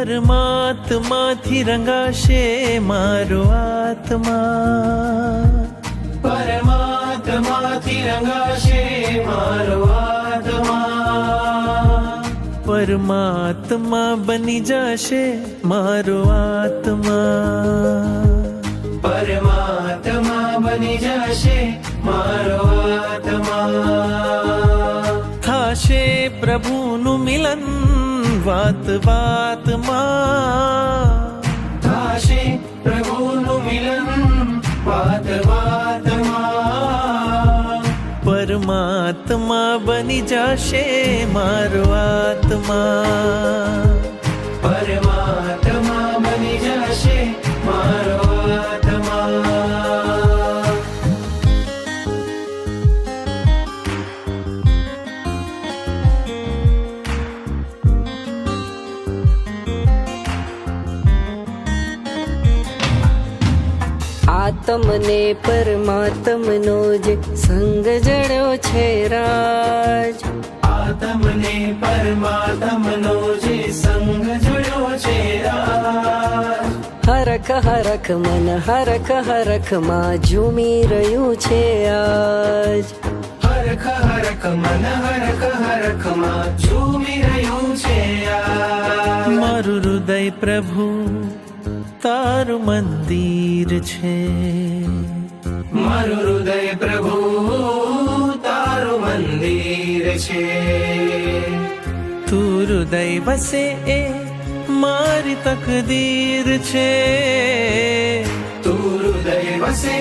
પરમાત્માથી રંગાશે મારો આત્મા, પરમાત્માથી રંગાશે મારો આત્મા, પરમાત્મા બની જશે મારો આત્મા, પરમાત્મા બની જશે મારો આત્મા. થાશે પ્રભુનું મિલન વાત વાતમાં, થાશે પ્રભુનું મિલન વાત વાતમાં, પરમાત્મા બની જશે મારો આત્મા, પરમાત્મા બની જશે મારો આત્મા. આત્મને પરમાત્મનો જે સંગ જડ્યો છે રાજ, આત્મને પરમાત્મનો જે સંગ જોયો છે રાજ, હરખ હરખ મન હરખ હરખમાં ઝૂમી રહ્યું છે આજ, હરખ હરખ મન હરખ હરખમાં ઝૂમી રહ્યું છે આજ. મારું હૃદય પ્રભુ તારું મંદિર છે, મારું હૃદય પ્રભુ તારું મંદિર છે, તું હૃદય વસે એ મારી તકદીર છે, તું હૃદય વસે